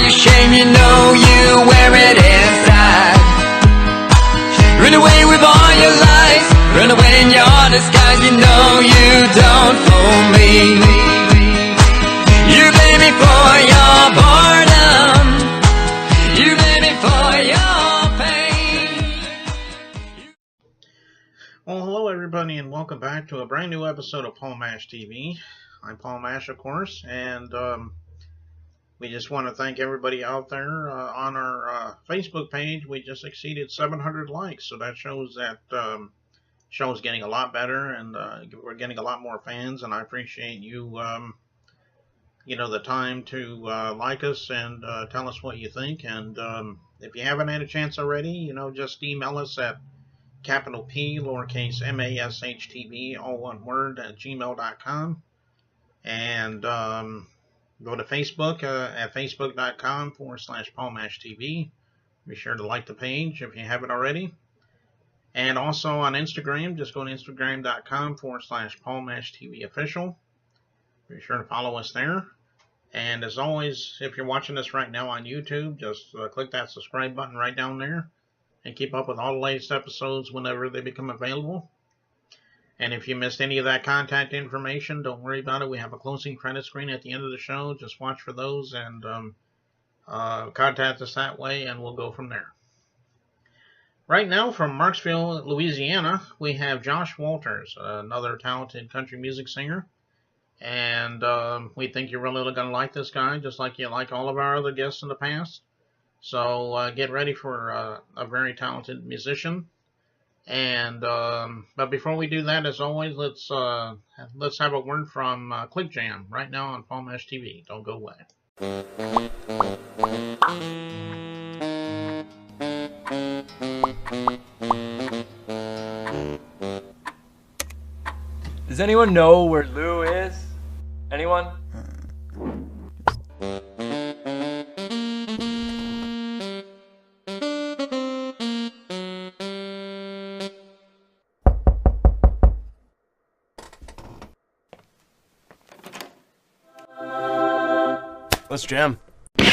your shame, you know you wear it inside. Run away with all your lies, run away in your disguise, you know you don't fool me. You blame me for your boredom, you blame me for your pain. Well, hello everybody, and welcome back to a brand new episode of Paul Mash TV. I'm Paul Mash, of course, and we just want to thank everybody out there on our Facebook page. We just exceeded 700 likes, so that shows that show's getting a lot better, and we're getting a lot more fans. And I appreciate you, the time to like us and tell us what you think. And if you haven't had a chance already, just email us at capital P, lowercase MASHTV, all one word, at gmail.com. And go to Facebook at facebook.com/PaulMashTV. Be sure to like the page if you haven't already. And also on Instagram, just go to instagram.com/PaulMashTV official. Be sure to follow us there. And as always, if you're watching this right now on YouTube, just click that subscribe button right down there and keep up with all the latest episodes whenever they become available. And if you missed any of that contact information, don't worry about it. We have a closing credit screen at the end of the show. Just watch for those and contact us that way, and we'll go from there. Right now, from Marksville, Louisiana, we have Josh Walters, another talented country music singer. And we think you're really going to like this guy, just like you like all of our other guests in the past. So get ready for a very talented musician. And but before we do that, as always, let's have a word from Click Jam right now on Paul Mash TV. Don't go away. Does anyone know where Lou is? Anyone? Let's jam. We're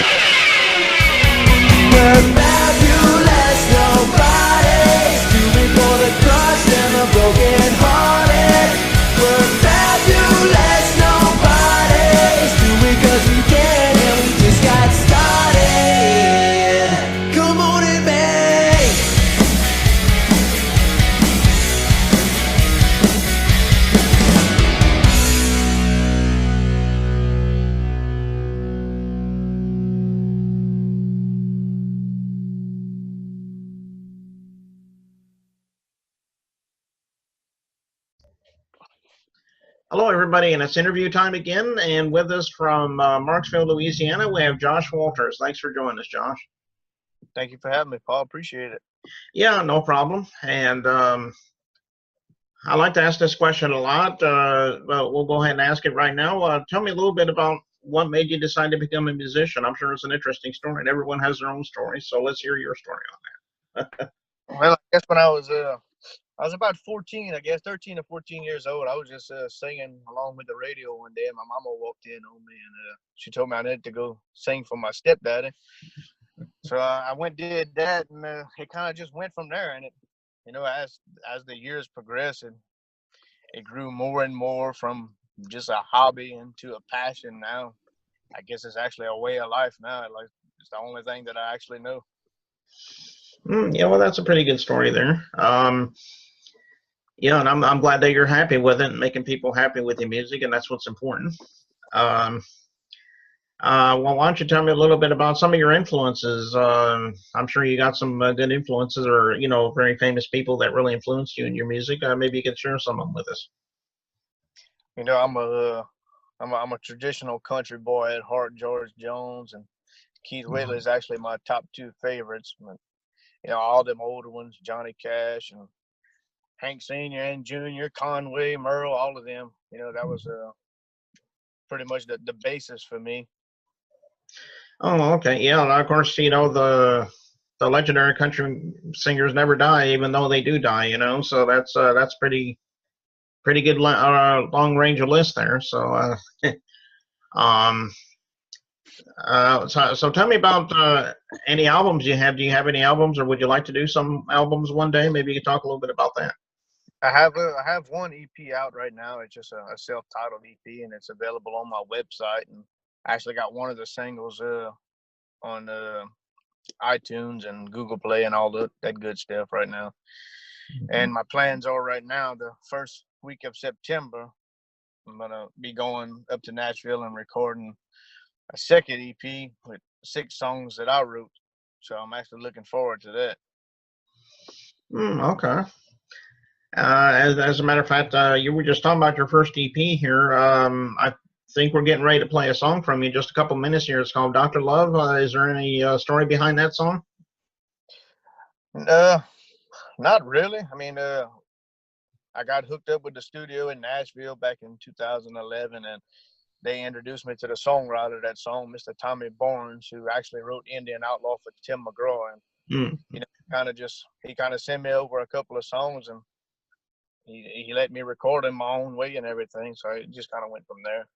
fabulous, nobody's doing for the crushed and the broken hearted. We're fabulous, nobody's doing 'cause we can and we just got started. Come on in, man. Hello, everybody, and it's interview time again. And with us from Marksville, Louisiana, we have Josh Walters. Thanks for joining us, Josh. Thank you for having me, Paul. Appreciate it. Yeah, no problem. And I like to ask this question a lot, but we'll go ahead and ask it right now. Tell me a little bit about what made you decide to become a musician. I'm sure it's an interesting story, and everyone has their own story. So let's hear your story on that. Well, I guess when I was about 14, I guess 13 or 14 years old. I was just singing along with the radio one day, and my mama walked in on me, and she told me I needed to go sing for my stepdaddy. So I went and did that, and it kind of just went from there. And it, as the years progressed, it grew more and more from just a hobby into a passion. Now, I guess it's actually a way of life now. Like, it's the only thing that I actually know. Yeah, well, that's a pretty good story there. Yeah, and I'm glad that you're happy with it and making people happy with your music, and that's what's important. Well, why don't you tell me a little bit about some of your influences? I'm sure you got some good influences, or very famous people that really influenced you in your music. Maybe you could share some of them with us. I'm a traditional country boy at heart. George Jones and Keith Whitley is actually my top two favorites. All them older ones, Johnny Cash and Hank Sr. and Jr., Conway, Merle, all of them. That was pretty much the basis for me. Oh, okay. Yeah, and of course, the legendary country singers never die, even though they do die, so that's pretty good long range of list there. So So tell me about any albums you have. Do you have any albums, or would you like to do some albums one day? Maybe you can talk a little bit about that. I have one EP out right now. It's just a self-titled EP, and it's available on my website. And I actually got one of the singles on iTunes and Google Play and all that good stuff right now. And my plans are right now, the first week of September, I'm gonna be going up to Nashville and recording a second EP with 6 songs that I wrote. So I'm actually looking forward to that. Okay. As a matter of fact, you were just talking about your first EP here. I think we're getting ready to play a song from you in just a couple minutes here. It's called Dr. Love. Is there any story behind that song? Not really. I mean, I got hooked up with the studio in Nashville back in 2011, and they introduced me to the songwriter of that song, Mr. Tommy Barnes, who actually wrote Indian Outlaw for Tim McGraw. And you know, he kind of sent me over a couple of songs, and he let me record in my own way and everything. So it just kind of went from there.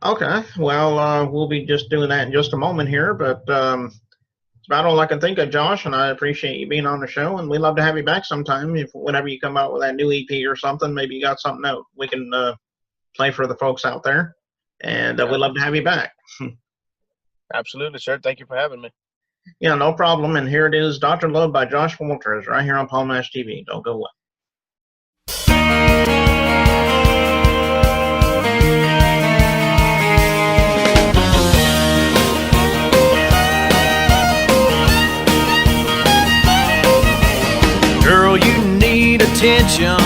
Okay. Well, we'll be just doing that in just a moment here, but it's about all I can think of, Josh, and I appreciate you being on the show, and we'd love to have you back sometime. Whenever you come out with that new EP or something, maybe you got something that we can play for the folks out there, and we'd love to have you back. Absolutely, sir. Thank you for having me. Yeah, no problem. And here it is, Dr. Love by Josh Walters, right here on Paul Nash TV. Don't go away. Girl, you need attention.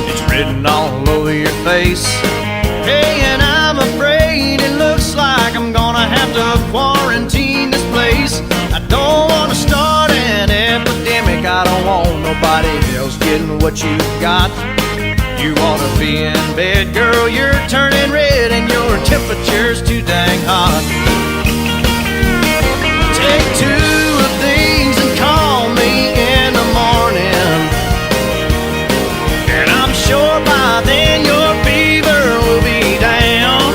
It's written all over your face. Hey, and I'm afraid it looks like I'm gonna have to quarantine this place. I don't wanna start an epidemic. I don't want nobody else getting what you got. You wanna be in bed, girl, you're turning red and your temperature's too dang hot. Take 2 of these and call me in the morning, and I'm sure by then your fever will be down.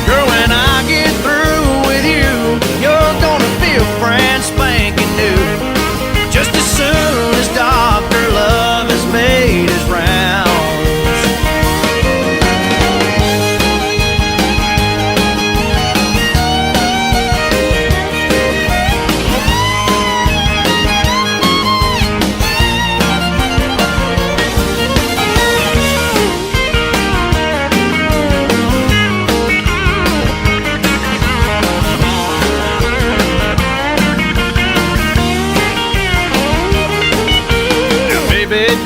Girl, when I get through with you, you're gonna feel brand spanking new, just as soon as Dr. Love has made his rounds.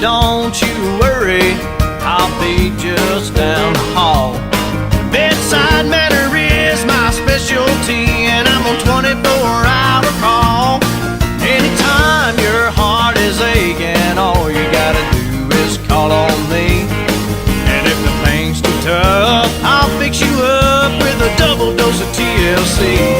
Don't you worry, I'll be just down the hall. Bedside manner is my specialty, and I'm on 24-hour call. Anytime your heart is aching, all you gotta do is call on me. And if the pain's too tough, I'll fix you up with a double dose of TLC.